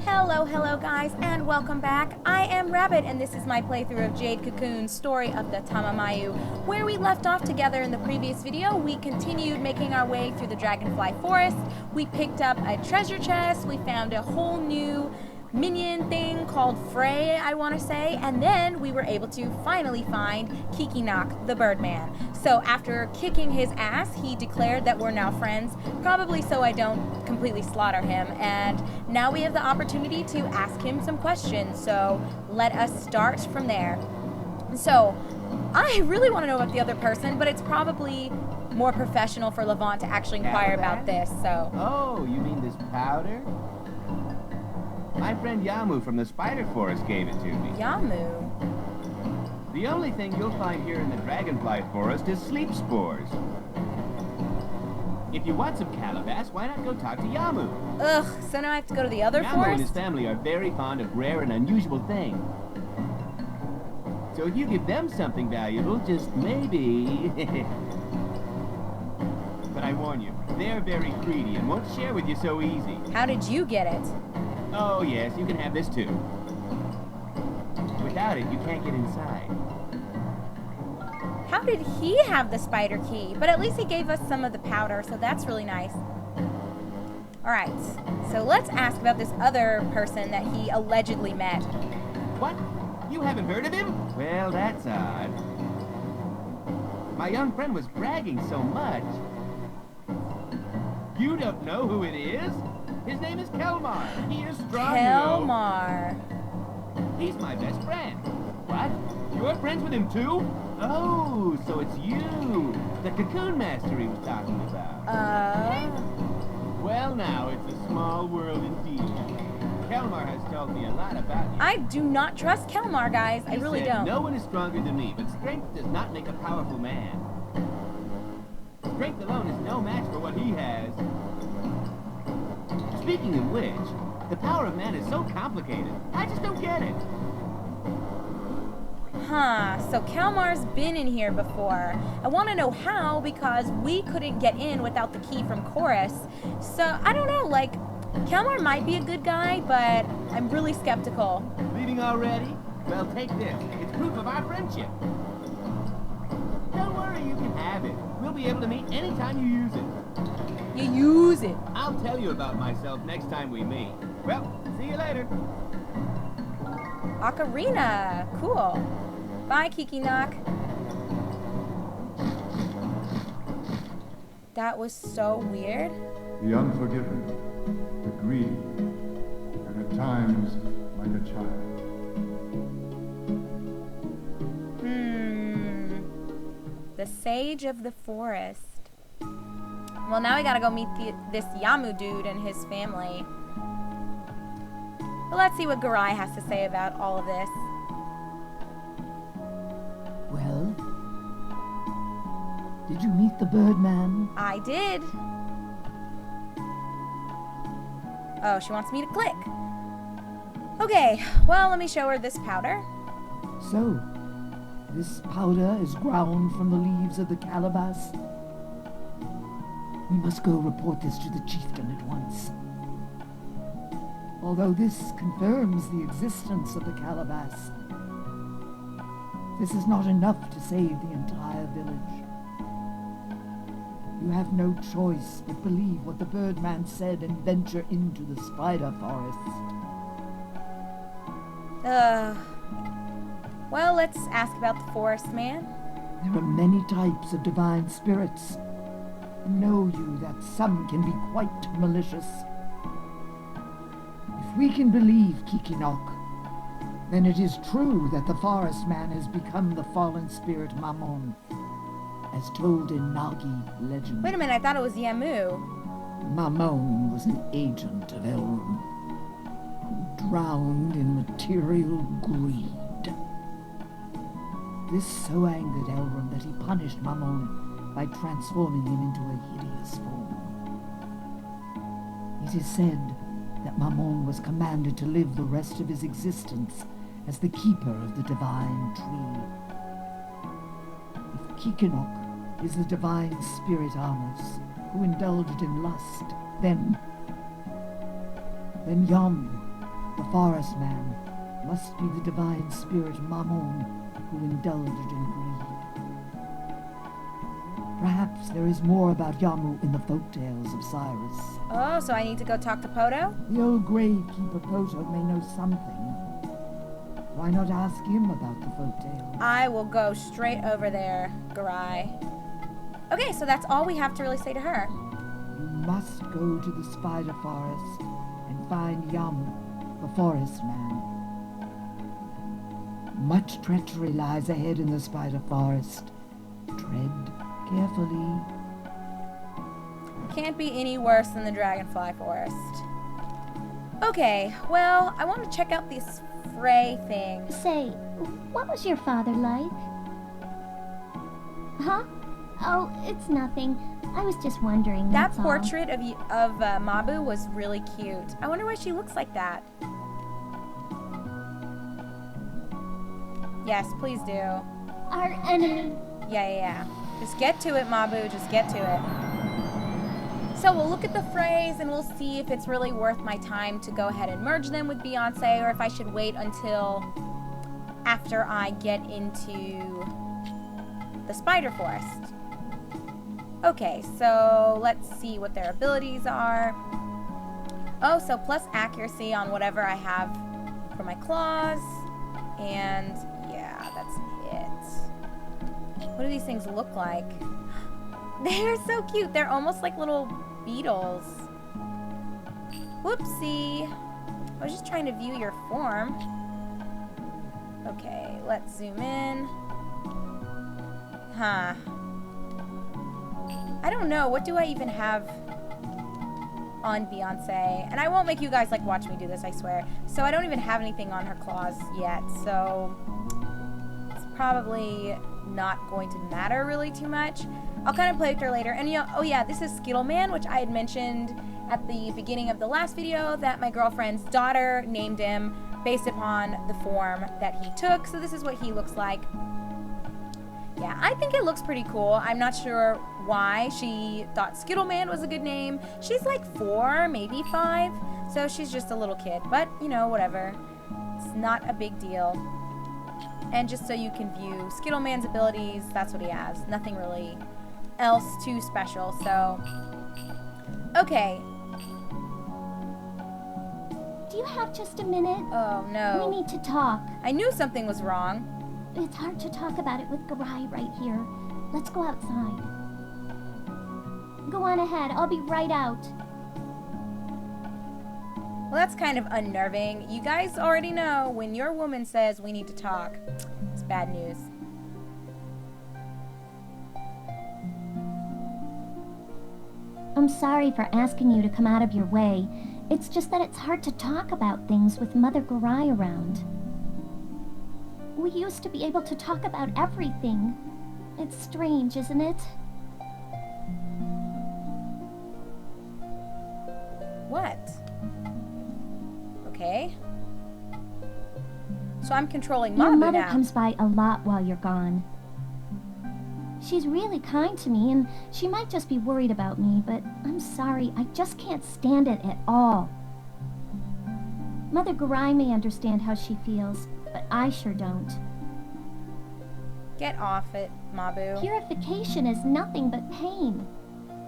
Hello guys, and welcome back. I am Rabbit, and this is my playthrough of Jade Cocoon's Story of the Tamamayu. Where we left off together in the previous video, we continued making our way through the Dragonfly Forest. We picked up a treasure chest, we found a whole new minion thing called Frey, I want to say, and then we were able to finally find Kikinak, the Birdman. So after kicking his ass, he declared that we're now friends, probably so I don't completely slaughter him, and now we have the opportunity to ask him some questions, so let us start from there. So, I really want to know about the other person, but it's probably more professional for Levant to actually inquire about this, so... Oh, you mean this powder? My friend Yamu from the spider forest gave it to me. Yamu? The only thing you'll find here in the dragonfly forest is sleep spores. If you want some Calabas, why not go talk to Yamu? Ugh, so now I have to go to the other Yamu forest? and his family are very fond of rare and unusual things. So if you give them something valuable, just maybe... But I warn you, they're very greedy and won't share with you so easy. How did you get it? Oh yes, you can have this too. Without it, you can't get inside. How did he have the spider key? But at least he gave us some of the powder, so that's really nice. Alright, so let's ask about this other person that he allegedly met. What? You haven't heard of him? Well, that's odd. My young friend was bragging so much. You don't know who it is? His name is Kelmar. He is strong, Kelmar. He's my best friend. What? You're friends with him too? Oh, so it's you, the Cocoon Master he was talking about. Well now, it's a small world indeed. Kelmar has told me a lot about you. I do not trust Kelmar, guys. I really don't. No one is stronger than me, but strength does not make a powerful man. Strength alone is no match for what he has. Speaking of which, the power of man is so complicated. I just don't get it. Huh, so Kelmar's been in here before. I want to know how, because we couldn't get in without the key from Chorus. So, I don't know, like, Kelmar might be a good guy, but I'm really skeptical. Leaving already? Well, take this. It's proof of our friendship. Don't worry, you can have it. We'll be able to meet anytime you use it. You use it. I'll tell you about myself next time we meet. Well, see you later. Ocarina. Cool. Bye, Kikinak. That was so weird. The unforgiving, the greedy, and at times like a child. The Sage of the Forest. Well, now we gotta go meet this Yamu dude and his family. But let's see what Garai has to say about all of this. Well, did you meet the Birdman? I did. Oh, she wants me to click. Okay, well, let me show her this powder. So, this powder is ground from the leaves of the Calabas. We must go report this to the chieftain at once. Although this confirms the existence of the Calabas, this is not enough to save the entire village. You have no choice but believe what the Birdman said and venture into the spider forest. Well, let's ask about the forest man. There are many types of divine spirits. Know you that some can be quite malicious. If we can believe Kikinak, then it is true that the forest man has become the fallen spirit Mammon, as told in Nagi legend. Wait a minute, I thought it was Yamu. Mammon was an agent of Elrond, who drowned in material greed. This so angered Elrond that he punished Mammon by transforming him into a hideous form. It is said that Mammon was commanded to live the rest of his existence as the keeper of the divine tree. If Kikinak is the divine spirit Amos, who indulged in lust, then Yamu The forest man must be the divine spirit Mammon who indulged in greed. Perhaps there is more about Yamu in the folktales of Cyrus. Oh, so I need to go talk to Poto? The old gravekeeper Poto may know something. Why not ask him about the folktales? I will go straight over there, Garai. Okay, so that's all we have to really say to her. You must go to the spider forest and find Yamu, the forest man. Much treachery lies ahead in the spider forest. Tread carefully. Can't be any worse than the dragonfly forest. Okay, well, I want to check out this fray thing. Say, what was your father like? Huh? Oh, it's nothing. I was just wondering, That that's all. portrait of Mahbu was really cute. I wonder why she looks like that. Yes, please do. Our enemy. Yeah. Just get to it, Mahbu. Just get to it. So we'll look at the phrase and we'll see if it's really worth my time to go ahead and merge them with Beyonce, or if I should wait until after I get into the spider forest. Okay, so let's see what their abilities are. Oh, so plus accuracy on whatever I have for my claws. And yeah, that's it. What do these things look like? They're so cute. They're almost like little beetles. Whoopsie. I was just trying to view your form. Okay, let's zoom in. Huh. I don't know. What do I even have on Beyonce? And I won't make you guys like watch me do this, I swear. So I don't even have anything on her claws yet. So it's probably not going to matter really too much. I'll kind of play with her later. And oh yeah, this is Skittle Man, which I had mentioned at the beginning of the last video that my girlfriend's daughter named him based upon the form that he took. So this is what he looks like. Yeah, I think it looks pretty cool. I'm not sure why she thought Skittle Man was a good name. She's like 4, maybe 5, so she's just a little kid. But, you know, whatever. It's not a big deal. And just so you can view Skittle Man's abilities, that's what he has. Nothing really else too special, so... Okay. Do you have just a minute? Oh, no. We need to talk. I knew something was wrong. It's hard to talk about it with Garai right here. Let's go outside. Go on ahead. I'll be right out. Well, that's kind of unnerving. You guys already know when your woman says we need to talk, it's bad news. I'm sorry for asking you to come out of your way. It's just that it's hard to talk about things with Mother Garai around. We used to be able to talk about everything. It's strange, isn't it? What? Okay. So I'm controlling Your Mahbu mother now. comes by a lot while you're gone. She's really kind to me, and she might just be worried about me, but I'm sorry, I just can't stand it at all. Mother Garai may understand how she feels, but I sure don't. Get off it, Mahbu. Purification is nothing but pain.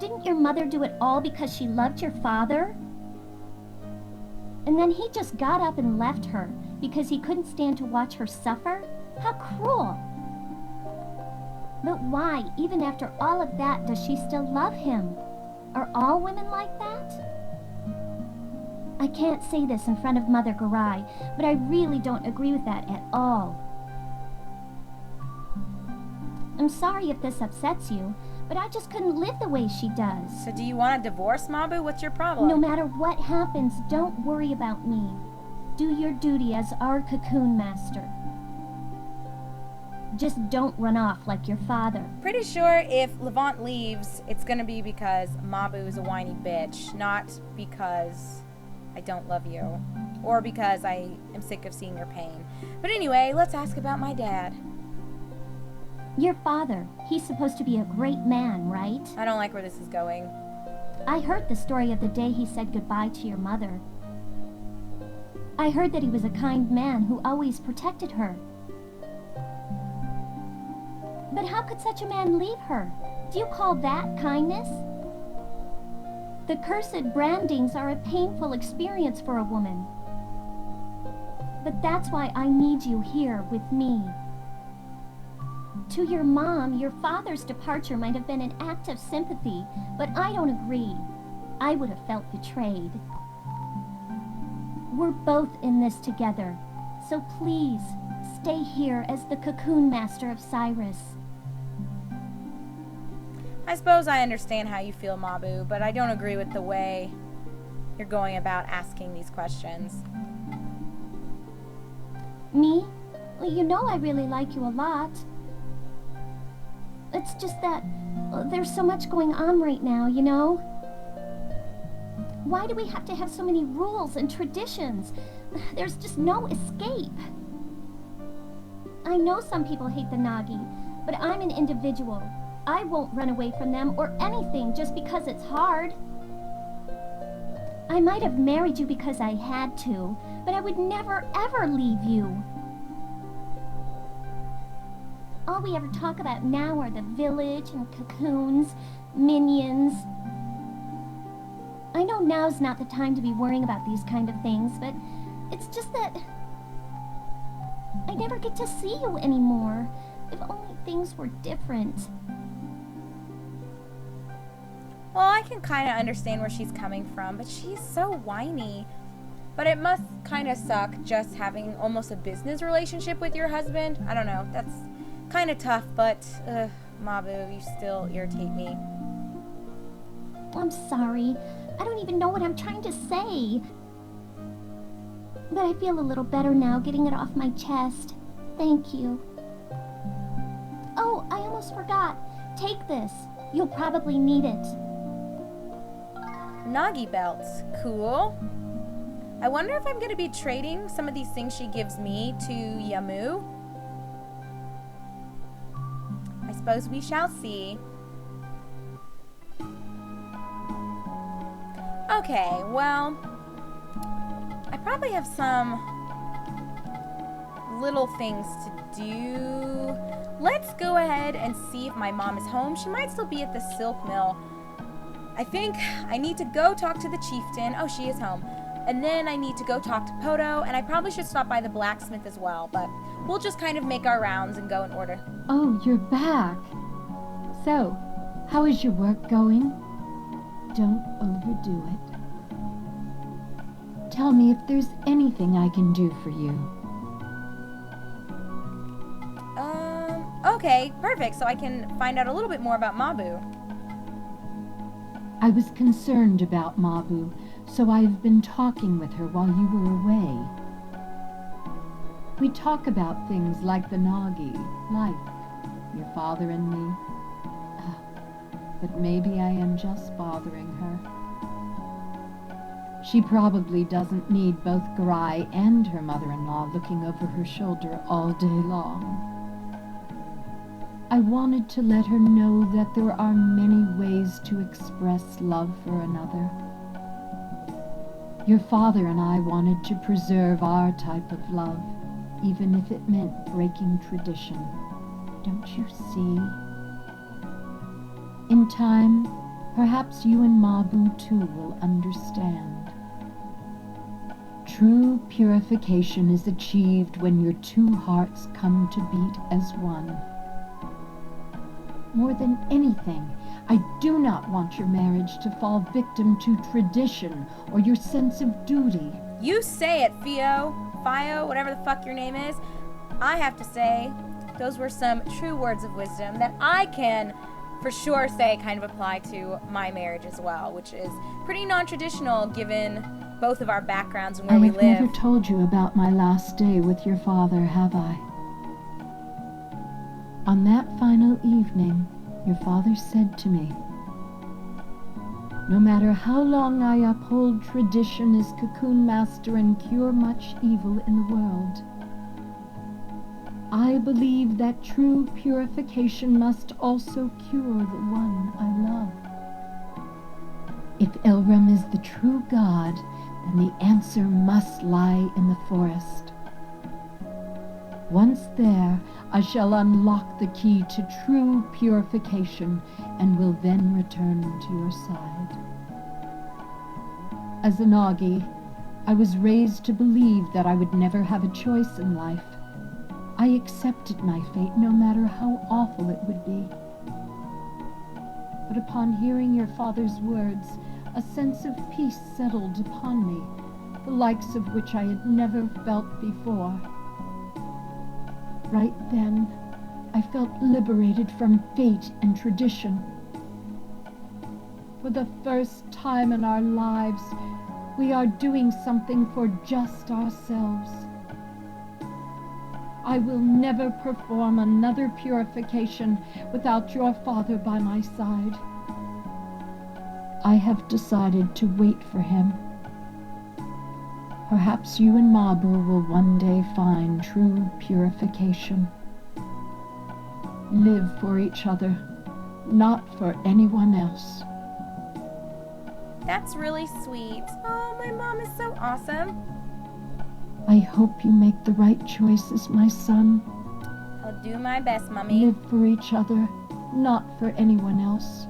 Didn't your mother do it all because she loved your father? And then he just got up and left her because he couldn't stand to watch her suffer? How cruel! But why, even after all of that, does she still love him? Are all women like that? I can't say this in front of Mother Garai, but I really don't agree with that at all. I'm sorry if this upsets you, but I just couldn't live the way she does. So do you want a divorce, Mahbu? What's your problem? No matter what happens, don't worry about me. Do your duty as our cocoon master. Just don't run off like your father. Pretty sure if Levant leaves, it's gonna be because Mahbu is a whiny bitch, not because I don't love you, or because I am sick of seeing your pain. But anyway, let's ask about my dad. Your father, he's supposed to be a great man, right? I don't like where this is going. I heard the story of the day he said goodbye to your mother. I heard that he was a kind man who always protected her. But how could such a man leave her? Do you call that kindness? The cursed brandings are a painful experience for a woman. But that's why I need you here with me. To your mom, your father's departure might have been an act of sympathy, but I don't agree. I would have felt betrayed. We're both in this together, so please, stay here as the Cocoon Master of Cyrus. I suppose I understand how you feel, Mahbu, but I don't agree with the way you're going about asking these questions. Me? Well, you know I really like you a lot. It's just that there's so much going on right now, you know? Why do we have to have so many rules and traditions? There's just no escape. I know some people hate the Nagi, but I'm an individual. I won't run away from them or anything just because it's hard. I might have married you because I had to, but I would never ever leave you. All we ever talk about now are the village and cocoons, minions. I know now's not the time to be worrying about these kind of things, but it's just that I never get to see you anymore. If only things were different. Well, I can kind of understand where she's coming from, but she's so whiny. But it must kind of suck just having almost a business relationship with your husband. I don't know, that's kind of tough, but Mahbu, you still irritate me. I'm sorry. I don't even know what I'm trying to say. But I feel a little better now getting it off my chest. Thank you. Oh, I almost forgot. Take this. You'll probably need it. Nagi belts. Cool. I wonder if I'm going to be trading some of these things she gives me to Yamu. I suppose we shall see. Okay, well, I probably have some little things to do. Let's go ahead and see if my mom is home. She might still be at the silk mill. I think I need to go talk to the chieftain. Oh, she is home. And then I need to go talk to Poto, and I probably should stop by the blacksmith as well, but we'll just kind of make our rounds and go in order. Oh, you're back. So, how is your work going? Don't overdo it. Tell me if there's anything I can do for you. Okay, perfect. So I can find out a little bit more about Mahbu. I was concerned about Mahbu, so I've been talking with her while you were away. We talk about things like the Nagi, life, your father and me. But maybe I am just bothering her. She probably doesn't need both Garai and her mother-in-law looking over her shoulder all day long. I wanted to let her know that there are many ways to express love for another. Your father and I wanted to preserve our type of love, even if it meant breaking tradition. Don't you see? In time, perhaps you and Mahbu too will understand. True purification is achieved when your two hearts come to beat as one. More than anything, I do not want your marriage to fall victim to tradition or your sense of duty. You say it, Phio, whatever the fuck your name is. I have to say, those were some true words of wisdom that I can for sure say kind of apply to my marriage as well, which is pretty non-traditional given both of our backgrounds and where we live. I have never told you about my last day with your father, have I? On that final evening, your father said to me, "No matter how long I uphold tradition as Cocoon Master and cure much evil in the world, I believe that true purification must also cure the one I love. If Elram is the true God, and the answer must lie in the forest. Once there, I shall unlock the key to true purification and will then return to your side. As a Nagi, I was raised to believe that I would never have a choice in life. I accepted my fate no matter how awful it would be. But upon hearing your father's words, a sense of peace settled upon me, the likes of which I had never felt before. Right then, I felt liberated from fate and tradition. For the first time in our lives, we are doing something for just ourselves. I will never perform another purification without your father by my side. I have decided to wait for him. Perhaps you and Mahbu will one day find true purification. Live for each other, not for anyone else. That's really sweet. Oh, my mom is so awesome. I hope you make the right choices, my son. I'll do my best, Mummy. Live for each other, not for anyone else.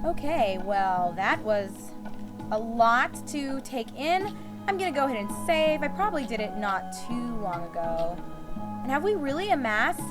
Okay, well, that was a lot to take in. I'm gonna go ahead and save. I probably did it not too long ago. And have we really amassed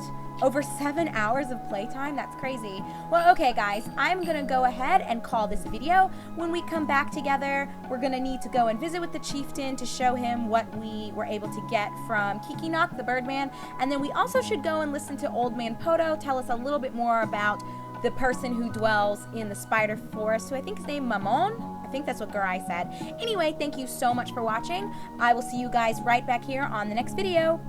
over 7 hours of playtime? That's crazy. Well, okay, guys, I'm gonna go ahead and call this video. When we come back together, we're gonna need to go and visit with the chieftain to show him what we were able to get from Kikinak, the Birdman. And then we also should go and listen to Old Man Poto tell us a little bit more about the person who dwells in the spider forest, who I think is named Mamon. I think that's what Garai said. Anyway, thank you so much for watching. I will see you guys right back here on the next video.